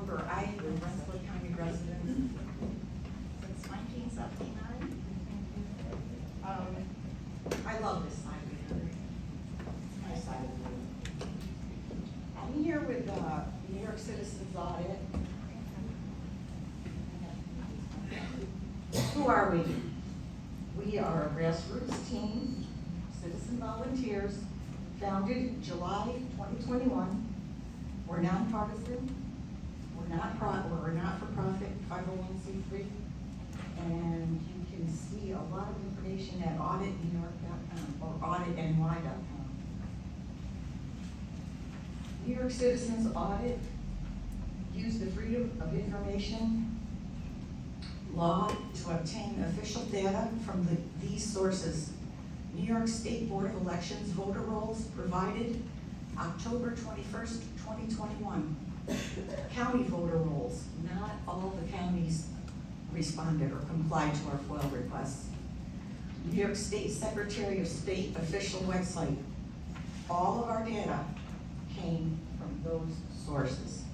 Roper, I, the Rensselaer County resident Since 1979. I love this side of the area. Nice side of the room. I'm here with New York Citizens Audit. Who are we? We are a grassroots team, citizen volunteers, founded July 2021. We're nonpartisan. We're not for profit, 501c3, and you can see a lot of information at auditnewyork.com or auditny.com. New York Citizens Audit use the Freedom of Information law to obtain official data from these sources. New York State Board of Elections voter rolls provided October 21st, 2021. County voter rolls, not all the counties responded or complied to our FOIL requests. New York State Secretary of State official website. All of our data came from those sources.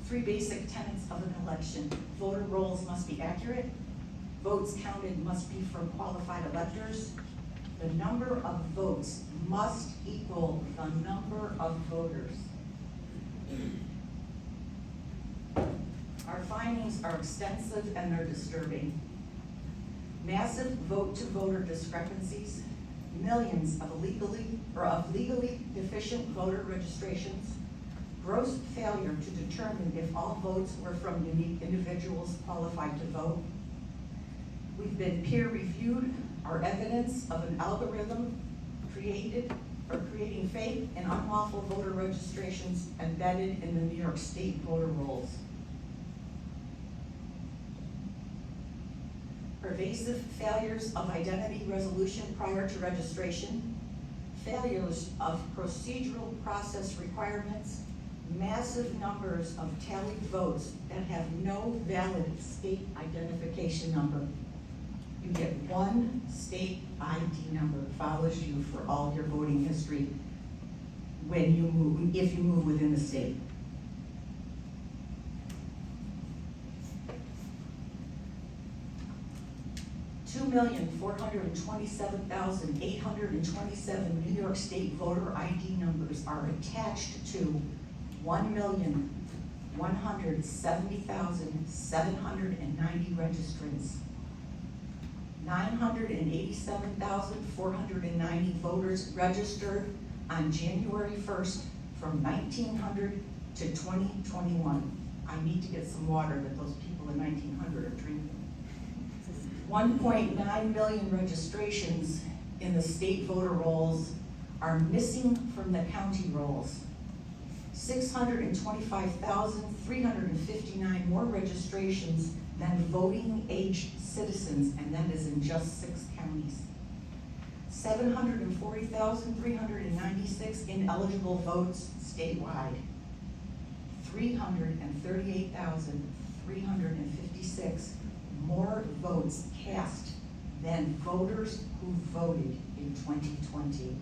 3 basic tenets of an election. Voter rolls must be accurate. Votes counted must be from qualified electors. The number of votes must equal the number of voters. Our findings are extensive and they're disturbing. Massive vote-to-voter discrepancies, millions of legally deficient voter registrations, gross failure to determine if all votes were from unique individuals qualified to vote. We've been peer-reviewed. Our evidence of an algorithm creating fake and unlawful voter registrations embedded in the New York State voter rolls. Pervasive failures of identity resolution prior to registration, failures of procedural process requirements, massive numbers of tallied votes that have no valid state identification number. You get one state ID number that follows you for all your voting history when you move, if you move within the state. $2,427,827 New York State voter ID numbers are attached to 1,170,790 registrants. 987,490 voters registered on January 1st from 1900 to 2021. I need to get some water that those people in 1900 are drinking. 1.9 million registrations in the state voter rolls are missing from the county rolls. 625,359 more registrations than voting age citizens, and that is in just 6 counties. 740,396 ineligible votes statewide. 338,356 more votes cast than voters who voted in 2020.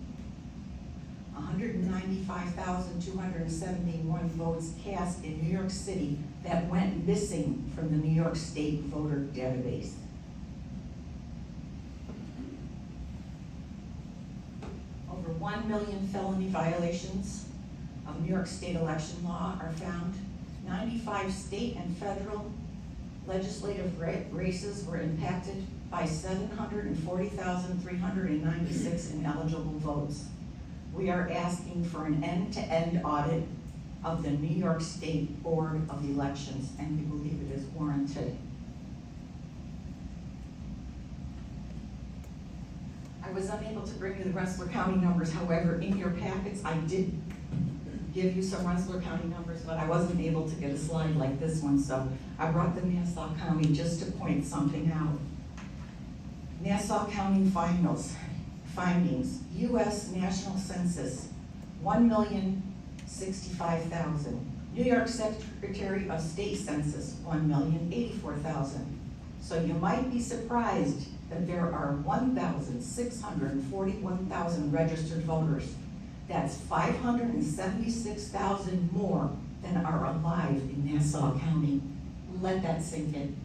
195,271 votes cast in New York City that went missing from the New York State voter database. Over 1 million felony violations of New York State election law are found. 95 state and federal legislative races were impacted by 740,396 ineligible votes. We are asking for an end-to-end audit of the New York State Board of Elections, and we believe it is warranted. I was unable to bring you the Rensselaer County numbers. However, in your packets, I did give you some Rensselaer County numbers, but I wasn't able to get a slide like this one, so I brought the Nassau County just to point something out. Nassau County findings, U.S. National Census, 1,065,000. New York Secretary of State Census, 1,084,000. So you might be surprised that there are 1,641,000 registered voters That's 576,000 more than are alive in Nassau County. Let that sink in.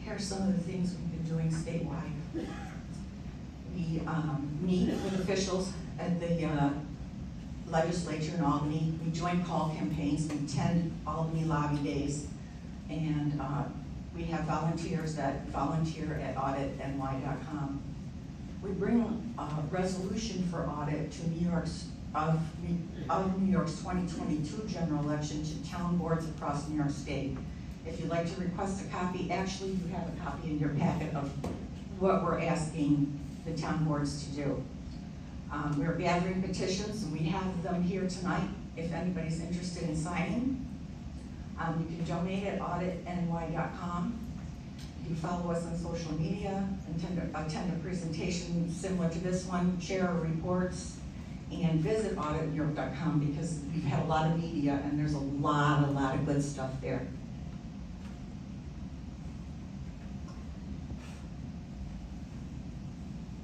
Here's some of the things we've been doing statewide. We meet with officials at the Legislature in Albany. We join call campaigns. We attend Albany lobby days. And we have volunteers that volunteer at auditny.com. We bring a resolution for audit to New York's 2022 general election to town boards across New York State. If you'd like to request a copy, actually you have a copy in your packet of what we're asking the town boards to do. We're gathering petitions, and we have them here tonight if anybody's interested in signing. You can donate at auditny.com. You can follow us on social media, attend a presentation similar to this one, share our reports, and visit auditnewyork.com because we've had a lot of media and there's a lot of good stuff there.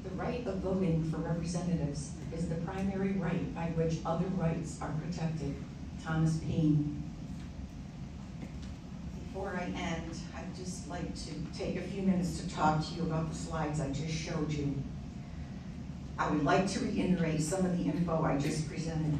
The right of voting for representatives is the primary right by which other rights are protected. Thomas Paine. Before I end, I'd just like to take a few minutes to talk to you about the slides I just showed you. I would like to reiterate some of the info I just presented.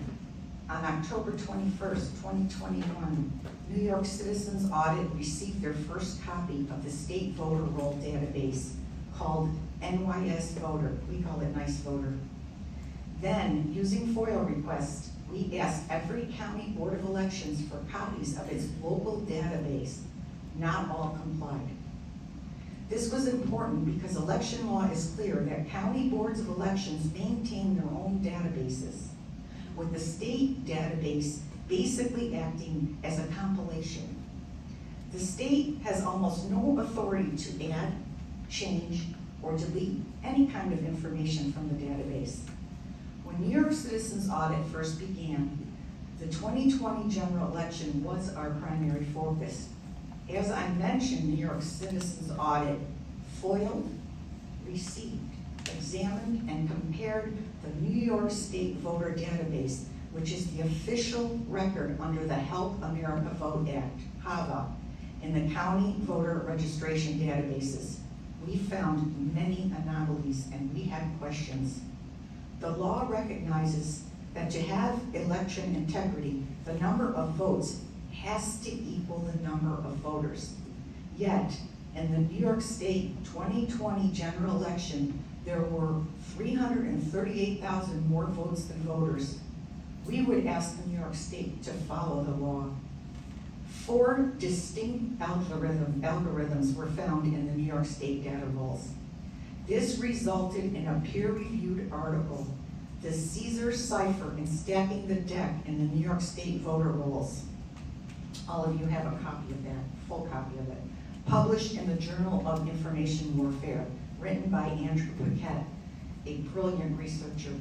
On October 21st, 2021, New York Citizens Audit received their first copy of the state voter roll database called NYS Voter. We call it Nice Voter. Then, using FOIL requests, we asked every county board of elections for copies of its local database. Not all complied. This was important because election law is clear that county boards of elections maintain their own databases, with the state database basically acting as a compilation. The state has almost no authority to add, change, or delete any kind of information from the database. When New York Citizens Audit first began, the 2020 general election was our primary focus. As I mentioned, New York Citizens Audit foiled, received, examined, and compared the New York State Voter Database, which is the official record under the Help America Vote Act, HAVA, in the county voter registration databases. We found many anomalies and we had questions. The law recognizes that to have election integrity, the number of votes has to equal the number of voters. Yet, in the New York State 2020 general election, there were 338,000 more votes than voters. We would ask the New York State to follow the law. 4 distinct algorithms were found in the New York State data rolls. This resulted in a peer-reviewed article, The Caesar Cipher in Stacking the Deck in the New York State Voter Rolls. All of you have a copy of that, full copy of it. Published in the Journal of Information Warfare, written by Andrew Paquette, a brilliant researcher.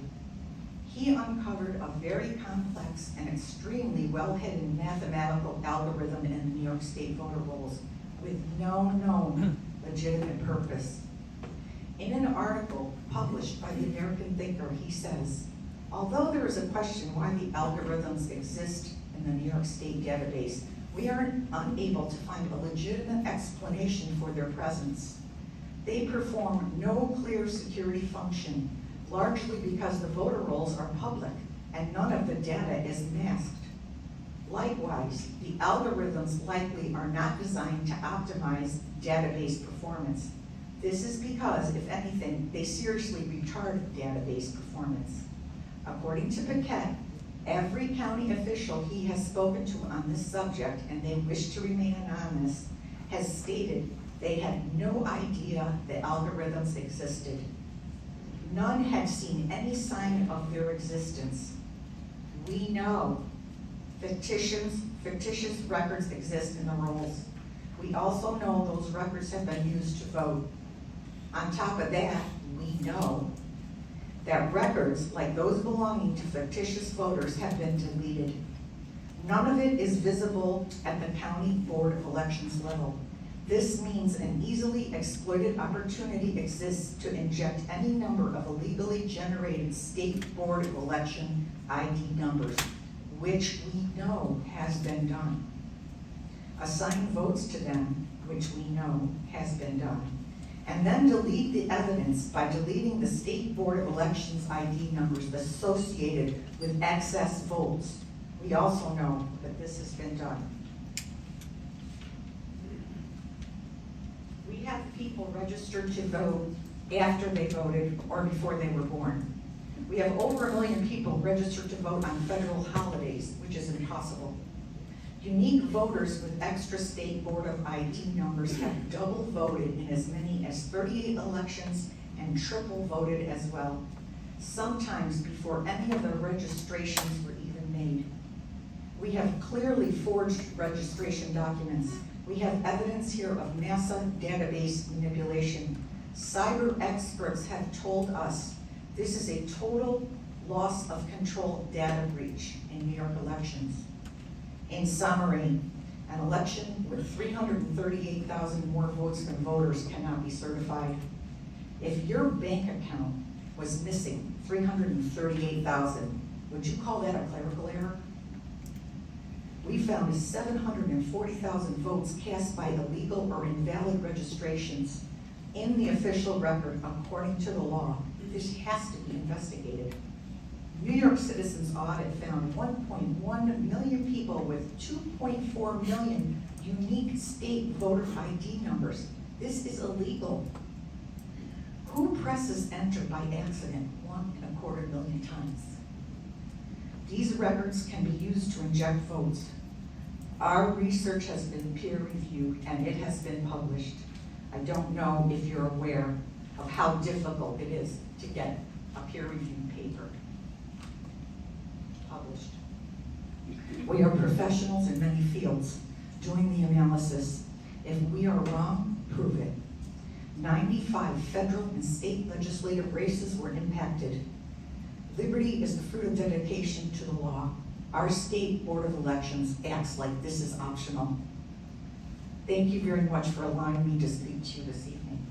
He uncovered a very complex and extremely well-hidden mathematical algorithm in the New York State voter rolls with no known legitimate purpose. In an article published by the American Thinker, he says, although there is a question why the algorithms exist in the New York State database, we are unable to find a legitimate explanation for their presence. They perform no clear security function, largely because the voter rolls are public and none of the data is masked. Likewise, the algorithms likely are not designed to optimize database performance. This is because, if anything, they seriously retard database performance. According to Paquette, every county official he has spoken to on this subject, and they wish to remain anonymous, has stated they had no idea the algorithms existed. None had seen any sign of their existence. We know fictitious records exist in the rolls. We also know those records have been used to vote. On top of that, we know that records like those belonging to fictitious voters have been deleted. None of it is visible at the county board of elections level. This means an easily exploited opportunity exists to inject any number of illegally generated State Board of Election ID numbers, which we know has been done. Assign votes to them, which we know has been done. And then delete the evidence by deleting the State Board of Elections ID numbers associated with excess votes. We also know that this has been done. We have people registered to vote after they voted or before they were born. We have over 1 million people registered to vote on federal holidays, which is impossible. Unique voters with extra State Board of ID numbers have double voted in as many as 38 elections and triple voted as well, sometimes before any of the registrations were even made. We have clearly forged registration documents. We have evidence here of NASA database manipulation. Cyber experts have told us this is a total loss of control data breach in New York elections. In summary, an election with 338,000 more votes than voters cannot be certified. If your bank account was missing 338,000, would you call that a clerical error? We found 740,000 votes cast by illegal or invalid registrations in the official record according to the law. This has to be investigated. New York Citizens Audit found 1.1 million people with 2.4 million unique state voter ID numbers. This is illegal. Who presses enter by accident 1.25 million times? These records can be used to inject votes. Our research has been peer reviewed and it has been published. I don't know if you're aware of how difficult it is to get a peer reviewed paper published. We are professionals in many fields doing the analysis. If we are wrong, prove it. 95 federal and state legislative races were impacted. Liberty is the fruit of dedication to the law. Our State Board of Elections acts like this is optional. Thank you very much for allowing me to speak to you this evening.